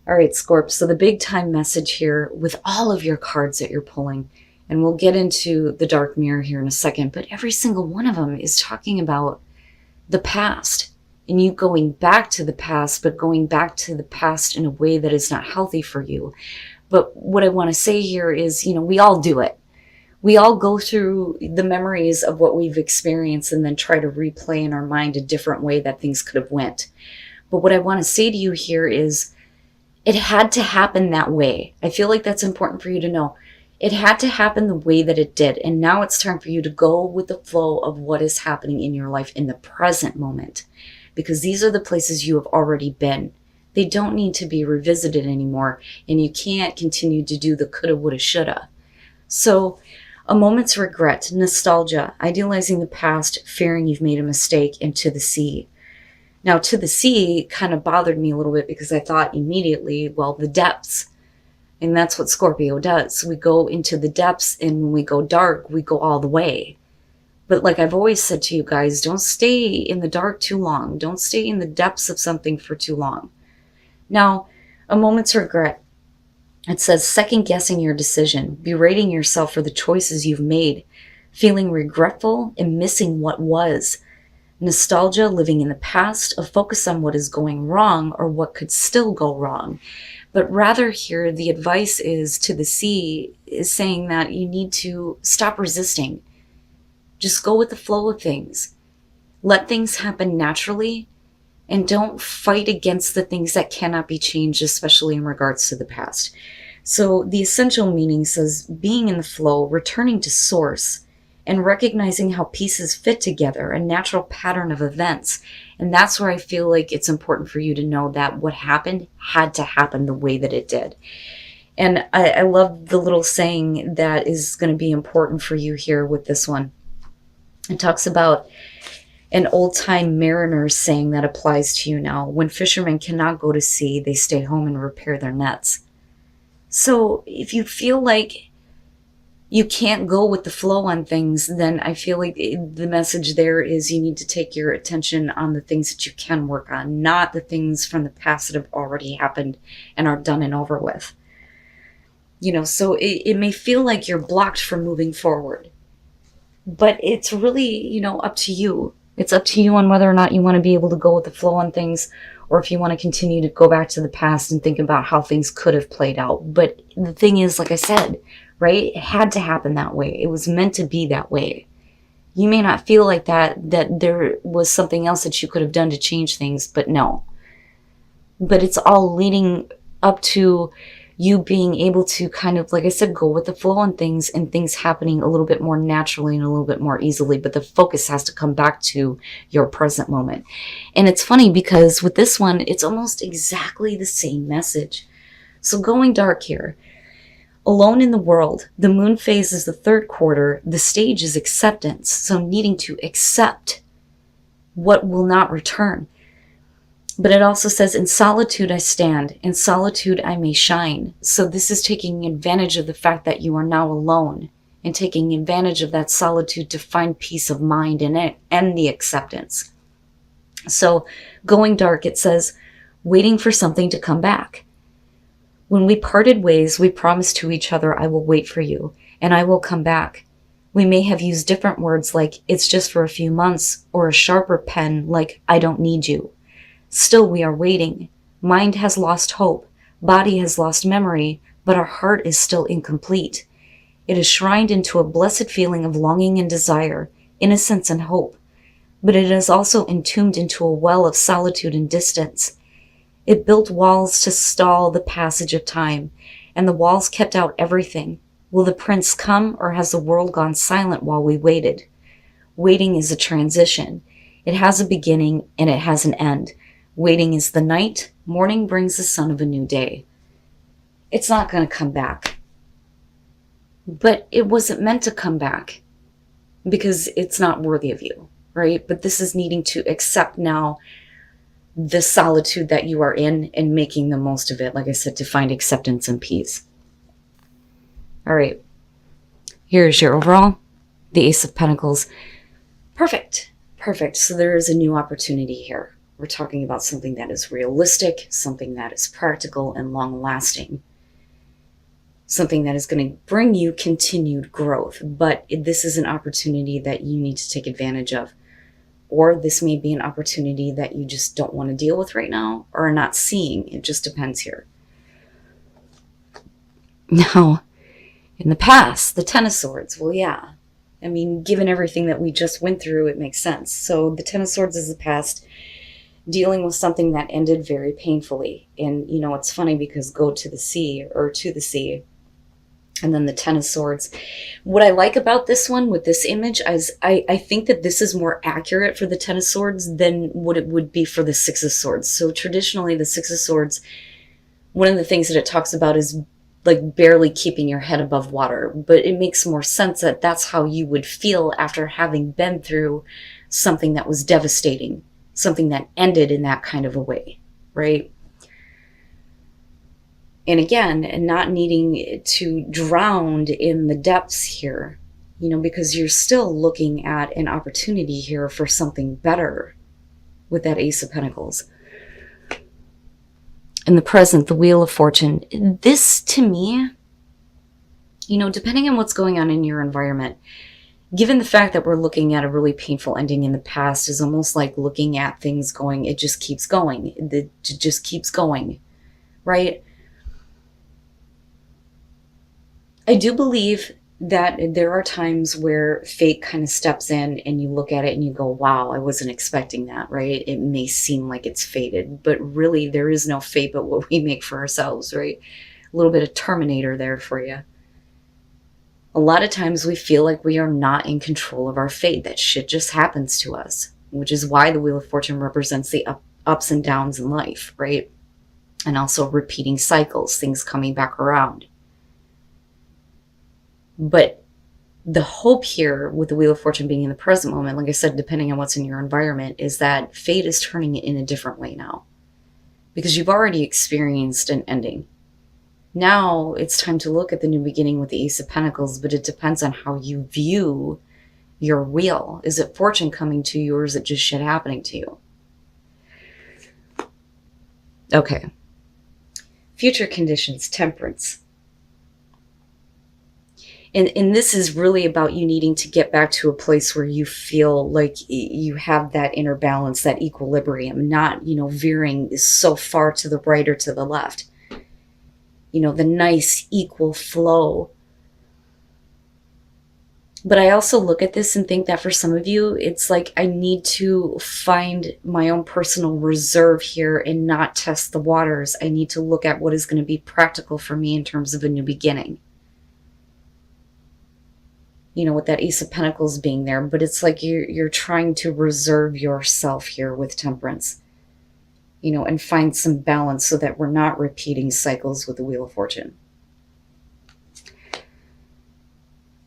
All right, Scorp. So the big time message here with all of your cards that you're pulling, and we'll get into the dark mirror here in a second, but every single one of them is talking about the past and you going back to the past, but going back to the past in a way that is not healthy for you. But what I want to say here is, we all do it. We all go through the memories of what we've experienced and then try to replay in our mind a different way that things could have went. But what I want to say to you here is it had to happen that way. I feel like that's important for you to know. It had to happen the way that it did. And now it's time for you to go with the flow of what is happening in your life in the present moment. Because these are the places you have already been. They don't need to be revisited anymore. And you can't continue to do the coulda, woulda, shoulda. So a moment's regret, nostalgia, idealizing the past, fearing you've made a mistake, and to the sea. Now, to the sea kind of bothered me a little bit because I thought immediately, well, the depths. And that's what Scorpio does. We go into the depths, and when we go dark, we go all the way. But like I've always said to you guys, don't stay in the dark too long. Don't stay in the depths of something for too long. Now, a moment's regret. It says second guessing your decision, berating yourself for the choices you've made, feeling regretful and missing what was. Nostalgia, living in the past, a focus on what is going wrong or what could still go wrong. But rather here, the advice is to the sea is saying that you need to stop resisting. Just go with the flow of things. Let things happen naturally and don't fight against the things that cannot be changed, especially in regards to the past. So the essential meaning says being in the flow, returning to source, and recognizing how pieces fit together, a natural pattern of events. And that's where I feel like it's important for you to know that what happened had to happen the way that it did. And I love the little saying that is going to be important for you here with this one. It talks about an old-time mariner saying that applies to you now. When fishermen cannot go to sea, they stay home and repair their nets. So if you feel like you can't go with the flow on things, then I feel like the message there is you need to take your attention on the things that you can work on, not the things from the past that have already happened and are done and over with. So it may feel like you're blocked from moving forward, but it's really, up to you. It's up to you on whether or not you want to be able to go with the flow on things, or if you want to continue to go back to the past and think about how things could have played out. But the thing is, like I said, right? It had to happen that way. It was meant to be that way. You may not feel like that there was something else that you could have done to change things, but no. But it's all leading up to you being able to kind of, like I said, go with the flow on things and things happening a little bit more naturally and a little bit more easily. But the focus has to come back to your present moment. And it's funny because with this one, it's almost exactly the same message. So going dark here. Alone in the world, the moon phase is the third quarter. The stage is acceptance. So needing to accept what will not return. But it also says, in solitude I stand, in solitude I may shine. So this is taking advantage of the fact that you are now alone and taking advantage of that solitude to find peace of mind in it and the acceptance. So going dark, it says, waiting for something to come back. When we parted ways, we promised to each other, I will wait for you and I will come back. We may have used different words like it's just for a few months, or a sharper pen like I don't need you. Still, we are waiting. Mind has lost hope. Body has lost memory, but our heart is still incomplete. It is shrined into a blessed feeling of longing and desire, innocence and hope. But it is also entombed into a well of solitude and distance. It built walls to stall the passage of time, and the walls kept out everything. Will the prince come, or has the world gone silent while we waited? Waiting is a transition. It has a beginning and it has an end. Waiting is the night. Morning brings the sun of a new day. It's not going to come back. But it wasn't meant to come back because it's not worthy of you, right? But this is needing to accept now the solitude that you are in and making the most of it, like I said, to find acceptance and peace. All right. Here's your overall. The Ace of Pentacles. Perfect. So there is a new opportunity here, We're talking about something that is realistic, something that is practical and long-lasting. Something that is going to bring you continued growth. But this is an opportunity that you need to take advantage of. Or this may be an opportunity that you just don't want to deal with right now or are not seeing. It just depends here. Now, in the past, the Ten of Swords, well, yeah. I mean, given everything that we just went through, it makes sense. So the Ten of Swords is the past, dealing with something that ended very painfully. And, you know, it's funny because go to the sea, and then the Ten of Swords. What I like about this one with this image is I think that this is more accurate for the Ten of Swords than what it would be for the Six of Swords. So traditionally, the Six of Swords, one of the things that it talks about is like barely keeping your head above water. But it makes more sense that that's how you would feel after having been through something that was devastating, something that ended in that kind of a way, right? And again, not needing to drown in the depths here, you know, because you're still looking at an opportunity here for something better with that Ace of Pentacles. In the present, the Wheel of Fortune. This, to me, you know, depending on what's going on in your environment, given the fact that we're looking at a really painful ending in the past, is almost like looking at things going, it just keeps going. It just keeps going, right? I do believe that there are times where fate kind of steps in and you look at it and you go, wow, I wasn't expecting that, right? It may seem like it's fated, but really there is no fate but what we make for ourselves, right? A little bit of Terminator there for you. A lot of times we feel like we are not in control of our fate, that shit just happens to us, which is why the Wheel of Fortune represents the ups and downs in life, right? And also repeating cycles, things coming back around. But the hope here with the Wheel of Fortune being in the present moment, like I said, depending on what's in your environment, is that fate is turning it in a different way now. Because you've already experienced an ending. Now it's time to look at the new beginning with the Ace of Pentacles, but it depends on how you view your wheel. Is it fortune coming to you, or is it just shit happening to you? Okay. Future conditions, Temperance. And this is really about you needing to get back to a place where you feel like you have that inner balance, that equilibrium, not, you know, veering so far to the right or to the left. You know, the nice equal flow. But I also look at this and think that for some of you, it's like I need to find my own personal reserve here and not test the waters. I need to look at what is going to be practical for me in terms of a new beginning. You know, with that Ace of Pentacles being there, but it's like you're trying to reserve yourself here with Temperance, you know, and find some balance so that we're not repeating cycles with the Wheel of Fortune.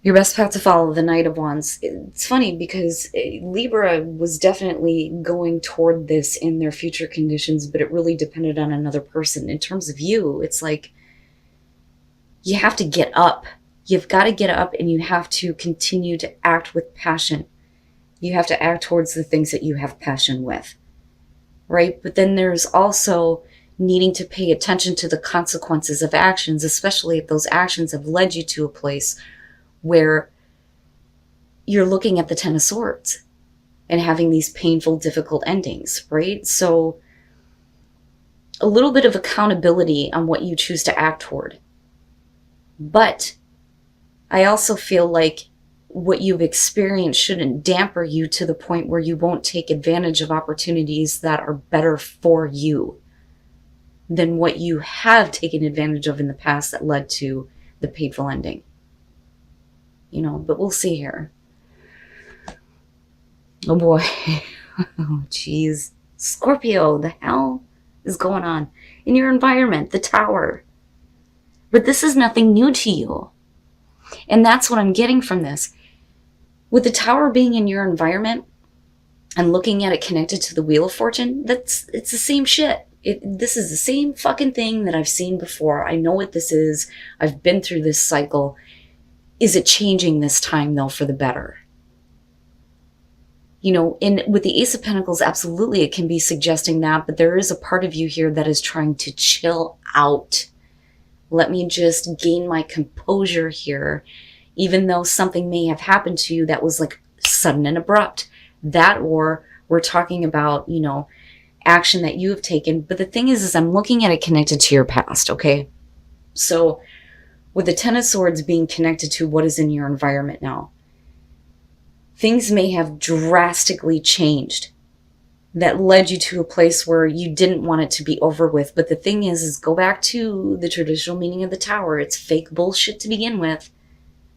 Your best path to follow, the Knight of Wands. It's funny because Libra was definitely going toward this in their future conditions, but it really depended on another person. In terms of you, it's like you have to get up. You've got to get up and you have to continue to act with passion. You have to act towards the things that you have passion with, right? But then there's also needing to pay attention to the consequences of actions, especially if those actions have led you to a place where you're looking at the Ten of Swords and having these painful, difficult endings, right? So a little bit of accountability on what you choose to act toward. But I also feel like what you've experienced shouldn't damper you to the point where you won't take advantage of opportunities that are better for you than what you have taken advantage of in the past that led to the painful ending. You know, but we'll see here. Oh boy. Oh geez. Scorpio, the hell is going on in your environment? The Tower. But this is nothing new to you. And that's what I'm getting from this. With the Tower being in your environment and looking at it connected to the Wheel of Fortune, it's the same shit. This is the same fucking thing that I've seen before. I know what this is. I've been through this cycle. Is it changing this time, though, for the better? And with the Ace of Pentacles, absolutely, it can be suggesting that, but there is a part of you here that is trying to chill out. Let me just gain my composure here, even though something may have happened to you that was like sudden and abrupt. That, or we're talking about, action that you have taken. But the thing is I'm looking at it connected to your past, okay? So with the Ten of Swords being connected to what is in your environment now, things may have drastically changed that led you to a place where you didn't want it to be over with. But the thing is go back to the traditional meaning of the Tower. It's fake bullshit to begin with.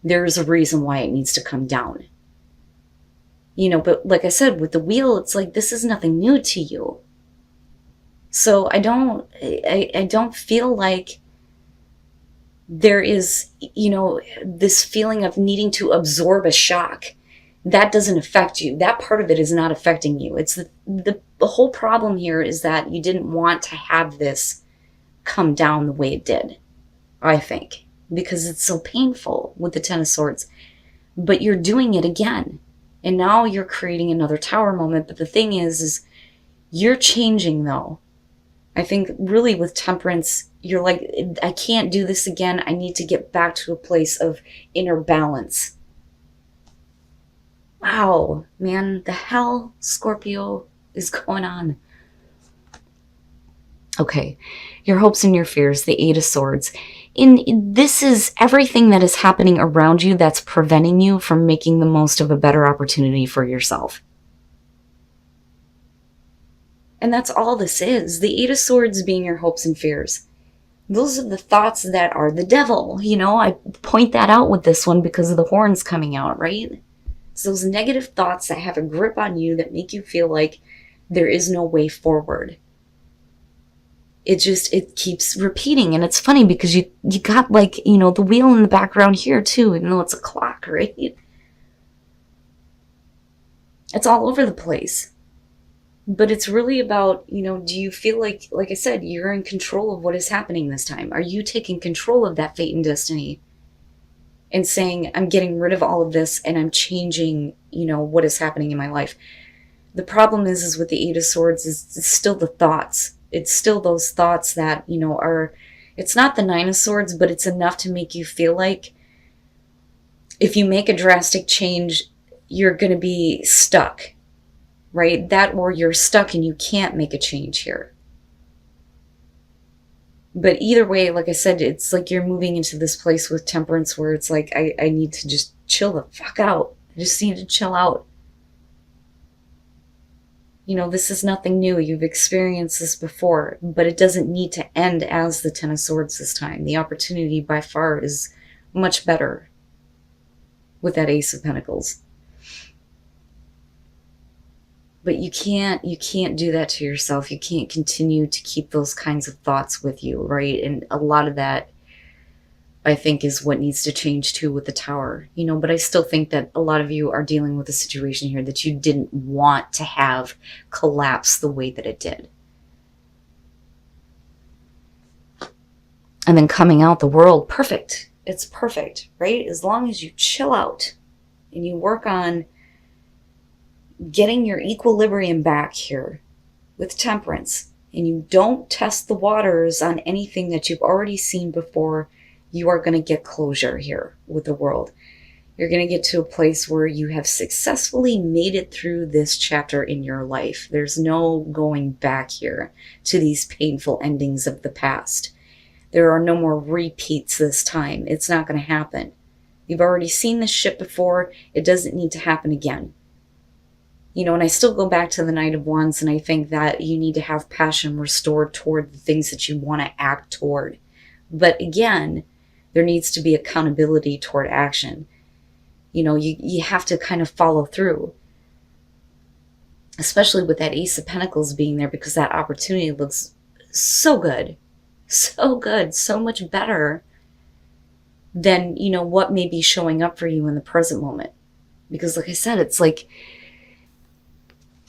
There's a reason why it needs to come down. But like I said, with the Wheel, it's like, this is nothing new to you. So I don't feel like there is, this feeling of needing to absorb a shock. That doesn't affect you. That part of it is not affecting you. It's the whole problem here is that you didn't want to have this come down the way it did, I think, because it's so painful with the Ten of Swords. But you're doing it again. And now you're creating another Tower moment. But the thing is you're changing, though. I think really with Temperance, you're like, I can't do this again. I need to get back to a place of inner balance. Wow, man, the hell, Scorpio, is going on? Okay, your hopes and your fears, the Eight of Swords. This is everything that is happening around you that's preventing you from making the most of a better opportunity for yourself. And that's all this is. The Eight of Swords being your hopes and fears. Those are the thoughts that are the devil. I point that out with this one because of the horns coming out, right? It's those negative thoughts that have a grip on you that make you feel like there is no way forward. It keeps repeating. And it's funny because you got like, the wheel in the background here too, even though it's a clock, right? It's all over the place. But it's really about, do you feel like I said, you're in control of what is happening this time? Are you taking control of that fate and destiny and saying, I'm getting rid of all of this and I'm changing, what is happening in my life? The problem is with the Eight of Swords it's still the thoughts. It's still those thoughts that, it's not the Nine of Swords, but it's enough to make you feel like if you make a drastic change, you're going to be stuck. Right? That, or you're stuck and you can't make a change here. But either way, like I said, it's like you're moving into this place with Temperance where it's like, I need to just chill the fuck out. I just need to chill out. This is nothing new. You've experienced this before, but it doesn't need to end as the Ten of Swords this time. The opportunity by far is much better with that Ace of Pentacles. But you can't do that to yourself. You can't continue to keep those kinds of thoughts with you, right? And a lot of that, I think, is what needs to change too with the Tower. But I still think that a lot of you are dealing with a situation here that you didn't want to have collapse the way that it did. And then coming out the World, perfect. It's perfect, right? As long as you chill out and you work on getting your equilibrium back here with Temperance, and you don't test the waters on anything that you've already seen before, you are going to get closure here with the World. You're going to get to a place where you have successfully made it through this chapter in your life. There's no going back here to these painful endings of the past. There are no more repeats this time. It's not going to happen. You've already seen this shit before. It doesn't need to happen again. And I still go back to the Knight of Wands, and I think that you need to have passion restored toward the things that you want to act toward. But again, there needs to be accountability toward action. You have to kind of follow through. Especially with that Ace of Pentacles being there, because that opportunity looks so good. So good. So much better than, what may be showing up for you in the present moment. Because like I said, it's like...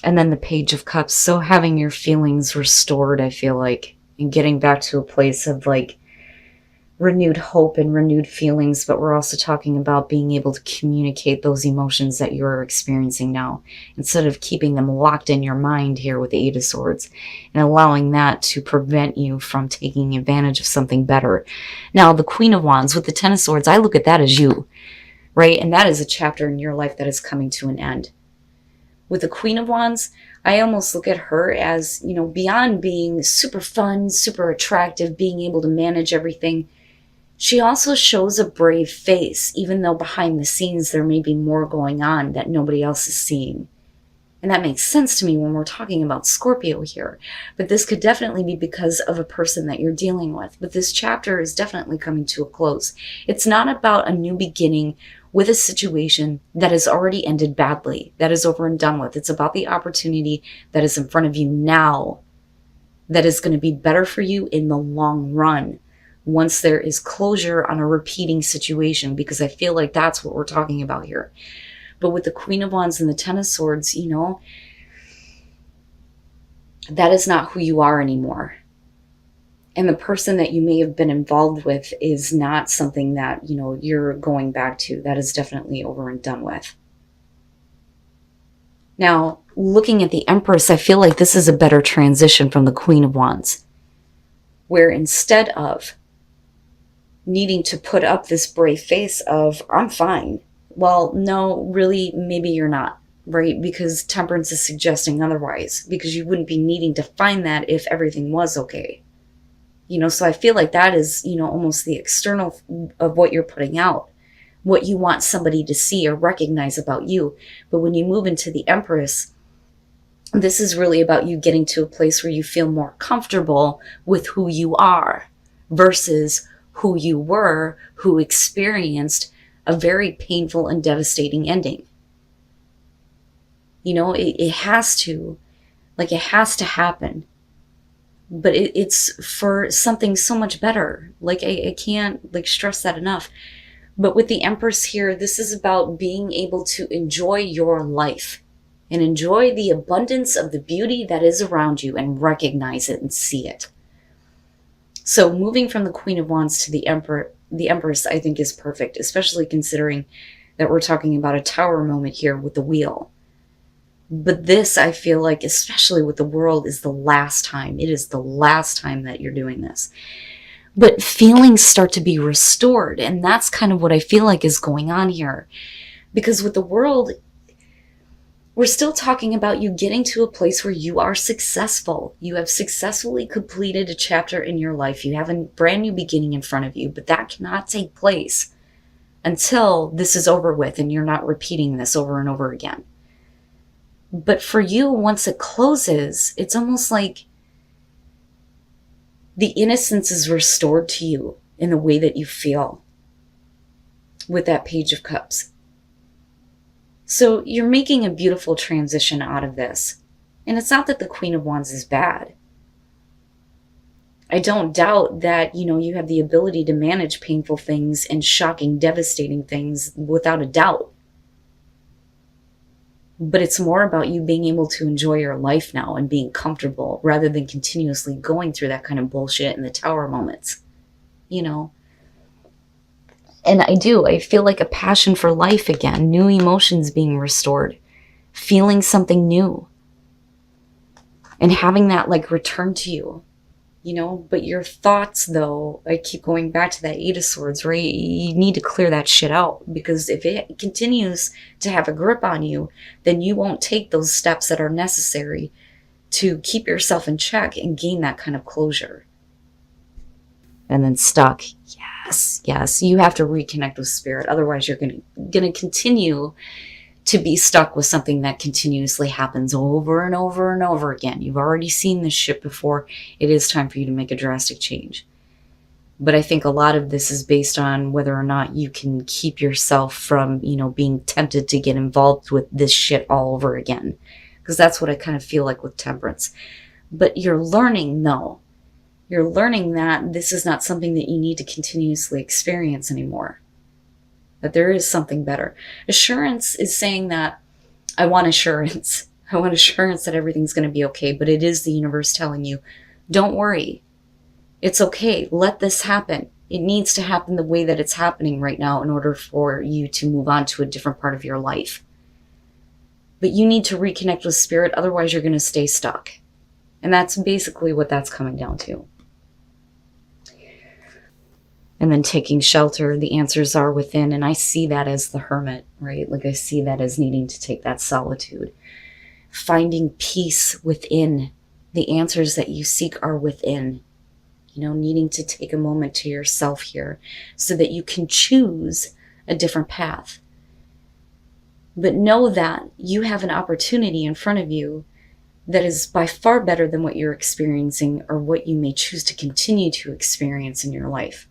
And then the Page of Cups. So having your feelings restored, I feel like, and getting back to a place of like renewed hope and renewed feelings, but we're also talking about being able to communicate those emotions that you're experiencing now, instead of keeping them locked in your mind here with the Eight of Swords, and allowing that to prevent you from taking advantage of something better. Now, the Queen of Wands with the Ten of Swords, I look at that as you, right? And that is a chapter in your life that is coming to an end. With the Queen of Wands, I almost look at her as, beyond being super fun, super attractive, being able to manage everything, she also shows a brave face, even though behind the scenes there may be more going on that nobody else is seeing. And that makes sense to me when we're talking about Scorpio here. But this could definitely be because of a person that you're dealing with. But this chapter is definitely coming to a close. It's not about a new beginning with a situation that has already ended badly, that is over and done with. It's about the opportunity that is in front of you now, that is going to be better for you in the long run, once there is closure on a repeating situation, because I feel like that's what we're talking about here. But with the Queen of Wands and the Ten of Swords, that is not who you are anymore. And the person that you may have been involved with is not something that, you're going back to. That is definitely over and done with. Now, looking at the Empress, I feel like this is a better transition from the Queen of Wands, where instead of needing to put up this brave face of, I'm fine. Well, no, really, maybe you're not, right? Because Temperance is suggesting otherwise, because you wouldn't be needing to find that if everything was okay. So I feel like that is, almost the external of what you're putting out, what you want somebody to see or recognize about you. But when you move into the Empress, this is really about you getting to a place where you feel more comfortable with who you are versus who you were, who experienced a very painful and devastating ending. It has to happen. But it's for something so much better. I can't stress that enough. But with the Empress here, this is about being able to enjoy your life and enjoy the abundance of the beauty that is around you and recognize it and see it. So moving from the Queen of Wands to the Empress, I think is perfect, especially considering that we're talking about a tower moment here with the wheel. But this, I feel like, especially with the World, is the last time. It is the last time that you're doing this. But feelings start to be restored, and that's kind of what I feel like is going on here. Because with the World, we're still talking about you getting to a place where you are successful. You have successfully completed a chapter in your life. You have a brand new beginning in front of you, but that cannot take place until this is over with and you're not repeating this over and over again. But for you, once it closes, it's almost like the innocence is restored to you in the way that you feel with that Page of Cups. So you're making a beautiful transition out of this. And it's not that the Queen of Wands is bad. I don't doubt that, you have the ability to manage painful things and shocking, devastating things without a doubt. But it's more about you being able to enjoy your life now and being comfortable rather than continuously going through that kind of bullshit in the tower moments, And I feel like a passion for life again, new emotions being restored, feeling something new, and having that return to you, But your thoughts, though, I keep going back to that Eight of Swords, right? You need to clear that shit out, because if it continues to have a grip on you, then you won't take those steps that are necessary to keep yourself in check and gain that kind of closure. And then stuck. Yes, you have to reconnect with Spirit. Otherwise, you're going to continue to be stuck with something that continuously happens over and over and over again. You've already seen this shit before. It is time for you to make a drastic change. But I think a lot of this is based on whether or not you can keep yourself from, being tempted to get involved with this shit all over again. Because that's what I kind of feel like with Temperance. But you're learning, though. You're learning that this is not something that you need to continuously experience anymore. That there is something better. Assurance is saying that I want assurance. I want assurance that everything's going to be okay. But it is the universe telling you, don't worry. It's okay. Let this happen. It needs to happen the way that it's happening right now in order for you to move on to a different part of your life. But you need to reconnect with spirit, otherwise you're going to stay stuck. And that's basically what that's coming down to. And then taking shelter, the answers are within. And I see that as the hermit, right? Like I see that as needing to take that solitude. Finding peace within. The answers that you seek are within. Needing to take a moment to yourself here so that you can choose a different path. But know that you have an opportunity in front of you that is by far better than what you're experiencing or what you may choose to continue to experience in your life.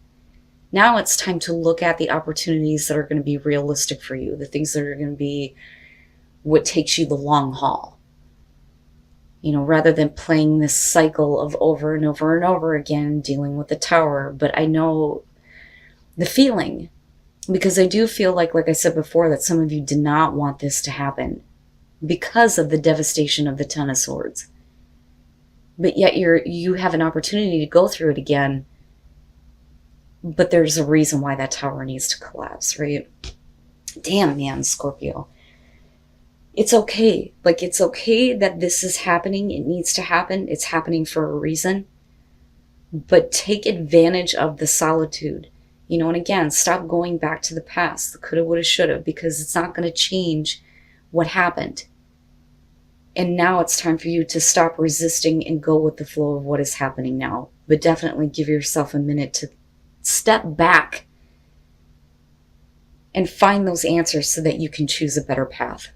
Now it's time to look at the opportunities that are going to be realistic for you, the things that are going to be what takes you the long haul. Rather than playing this cycle of over and over and over again, dealing with the tower. But I know the feeling, because I do feel like I said before, that some of you did not want this to happen because of the devastation of the Ten of Swords. But yet you have an opportunity to go through it again. But there's a reason why that tower needs to collapse, right? Damn, man, Scorpio. It's okay. It's okay that this is happening. It needs to happen. It's happening for a reason. But take advantage of the solitude. And again, stop going back to the past, the coulda, woulda, shoulda, because it's not going to change what happened. And now it's time for you to stop resisting and go with the flow of what is happening now. But definitely give yourself a minute to step back and find those answers so that you can choose a better path.